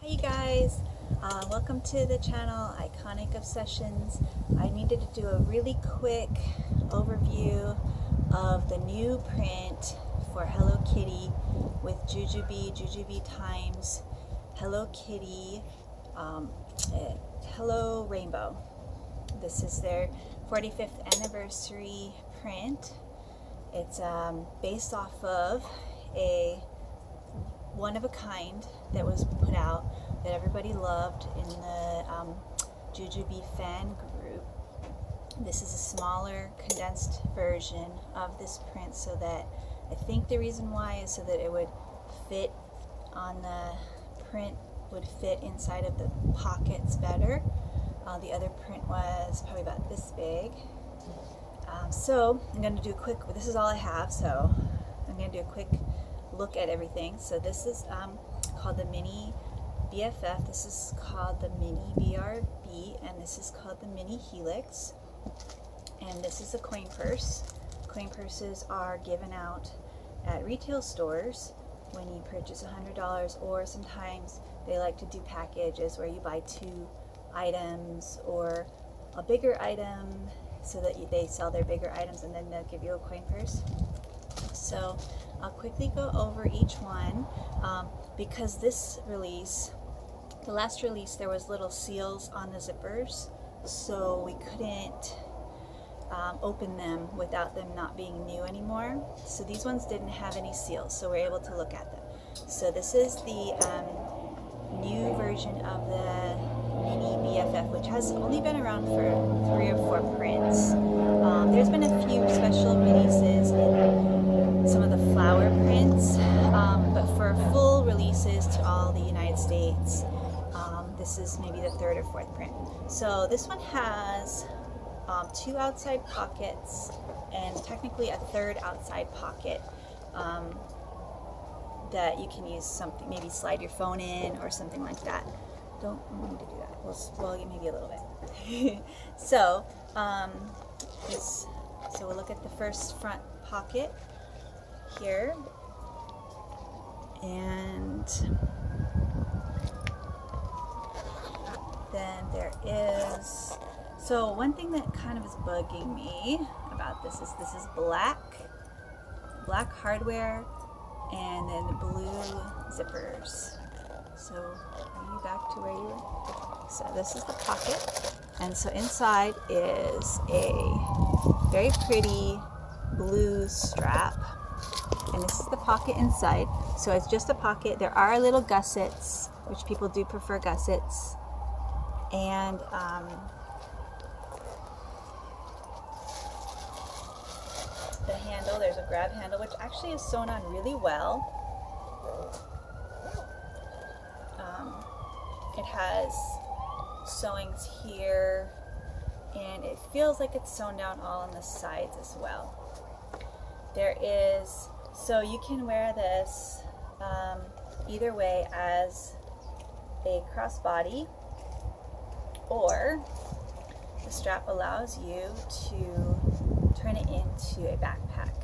Hi you guys, welcome to the channel Iconic Obsessions. I needed to do a really quick overview of the new print for Hello Kitty with Jujubee times Hello Kitty Hello Rainbow. This is their 45th anniversary print. It's based off of a one-of-a-kind that was put out that everybody loved in the Jujubee fan group. This is a smaller, condensed version of this print, so that I think the reason why is so that it would fit on the print, would fit inside of the pockets better. The other print was probably about this big. So I'm going to do a quick, this is all I have, so I'm going to do a quick look at everything. So this is called the Mini BFF, this is called the Mini BRB, and this is called the Mini Helix, and this is a coin purse. Coin purses are given out at retail stores when you purchase $100, or sometimes they like to do packages where you buy 2 items or a bigger item, so that they sell their bigger items and then they'll give you a coin purse. So I'll quickly go over each one because this release, the last release, there was little seals on the zippers, so we couldn't open them without them not being new anymore. So these ones didn't have any seals, so we're able to look at them. So this is the new version of the Mini BFF, which has only been around for 3 or 4 prints. There's been a few special releases in some of the flower prints, but for full releases to all the United States, this is maybe the 3rd or 4th print. So this one has 2 outside pockets and technically a 3rd outside pocket that you can use something, maybe slide your phone in or something like that. Don't need to do that. Well, maybe a little bit. So, so we'll look at the first front pocket here, and then there is. So one thing that kind of is bugging me about this is black hardware, and then the blue zippers. So are you back to where you were? So this is the pocket, and so inside is a very pretty blue strap, and this is the pocket inside. So it's just a pocket. There are little gussets, which people do prefer gussets, and the handle, there's a grab handle, which actually is sewn on really well. It has sewings here, and it feels like it's sewn down all on the sides as well. There is, so you can wear this either way as a crossbody, or the strap allows you to turn it into a backpack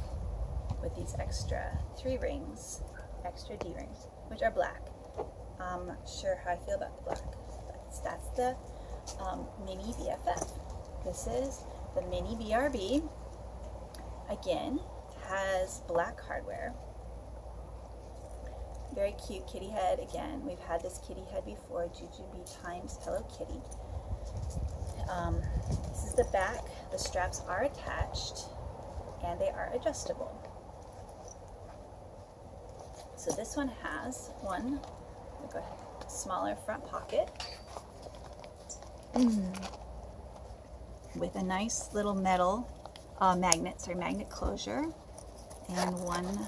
with these extra 3 rings, extra D rings, which are black. I'm not sure how I feel about the black, but that's the Mini BFF. This is the Mini BRB. Again, has black hardware. Very cute kitty head. Again, we've had this kitty head before, Jujubee times Hello Kitty. This is the back. The straps are attached and they are adjustable. So this one has one, go ahead, smaller front pocket with a nice little metal magnet closure, and one.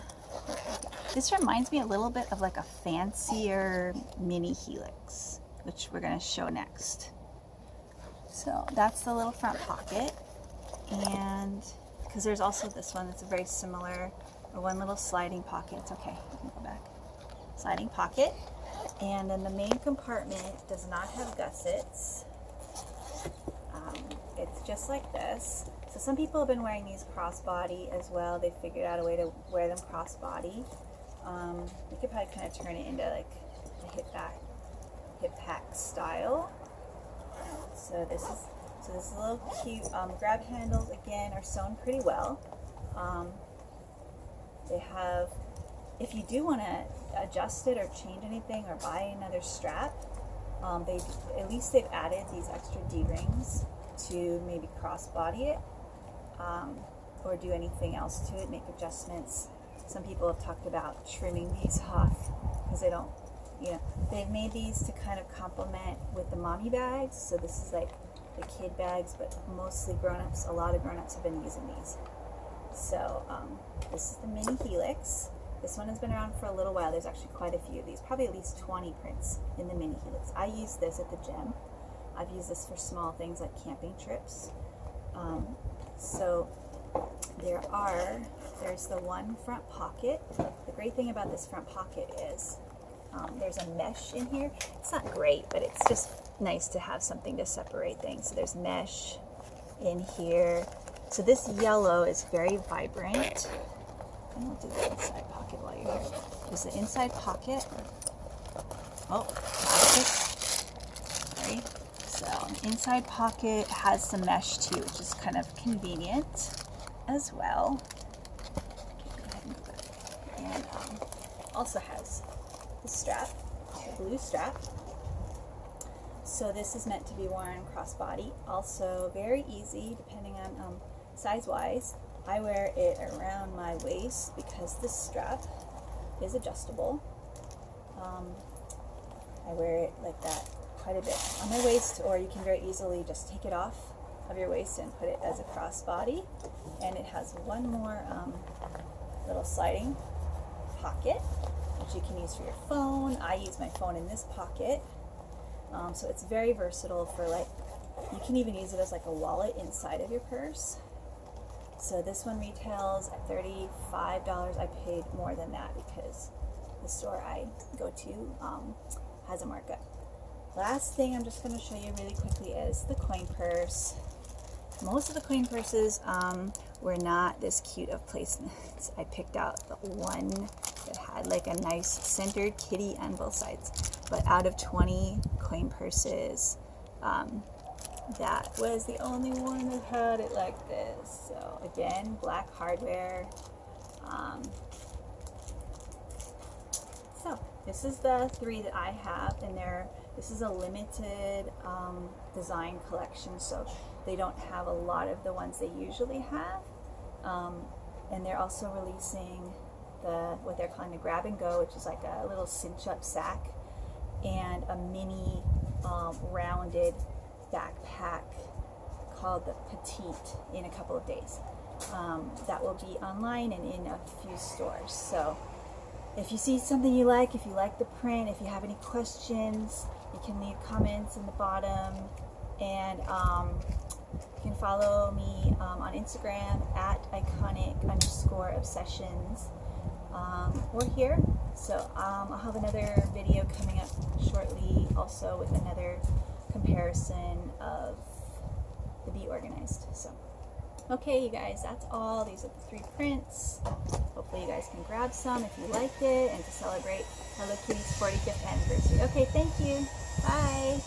This reminds me a little bit of like a fancier Mini Helix, which we're going to show next. So that's the little front pocket, and because there's also this one that's a very similar, or one little sliding pocket. It's okay, you can go back. Sliding pocket, and then the main compartment does not have gussets. It's just like this. So some people have been wearing these crossbody as well. They figured out a way to wear them crossbody. You could probably kind of turn it into like a hip back backpack style. So this is a little cute. Grab handles again are sewn pretty well. They have, if you do want to adjust it or change anything or buy another strap, at least they've added these extra D-rings to maybe crossbody it, or do anything else to it, make adjustments. Some people have talked about trimming these off because they don't, they've made these to kind of complement with the mommy bags. So this is like the kid bags, but mostly grown-ups. A lot of grown-ups have been using these. So this is the mini helix. This one has been around for a little while. There's actually quite a few of these, probably at least 20 prints in the mini helix. I use this at the gym. I've used this for small things like camping trips. So there's the one front pocket. The great thing about this front pocket is there's a mesh in here. It's not great, but it's just nice to have something to separate things. So there's mesh in here. So this yellow is very vibrant. And we'll do the inside pocket while you're here. There's the inside pocket. Oh, plastic. Sorry. So inside pocket has some mesh too, which is kind of convenient as well. And also has the strap, the blue strap. So this is meant to be worn crossbody. Also very easy, depending on size-wise. I wear it around my waist because this strap is adjustable. I wear it like that quite a bit on my waist, or you can very easily just take it off of your waist and put it as a crossbody. And it has one more little sliding pocket, which you can use for your phone. I use my phone in this pocket. So it's very versatile for, like, you can even use it as like a wallet inside of your purse. So this one retails at $35. I paid more than that because the store I go to has a markup. Last thing I'm just going to show you really quickly is the coin purse. Most of the coin purses were not this cute of placements. I picked out the one that had like a nice centered kitty on both sides. But out of 20 coin purses, that was the only one that had it like this. So again, black hardware. So this is the 3 that I have, and this is a limited design collection, so they don't have a lot of the ones they usually have. And they're also releasing what they're calling the grab and go, which is like a little cinch up sack, and a mini rounded backpack called the Petite in a couple of days. That will be online and in a few stores. So if you see something you like, if you like the print, if you have any questions, you can leave comments in the bottom. And you can follow me on Instagram at iconic_obsessions, or here. So I'll have another video coming up shortly, also with another comparison of the Be Organized. So okay, you guys, that's all. These are the 3 prints. Hopefully you guys can grab some if you liked it, and to celebrate Hello Kitty's 45th anniversary. Okay, thank you. Bye.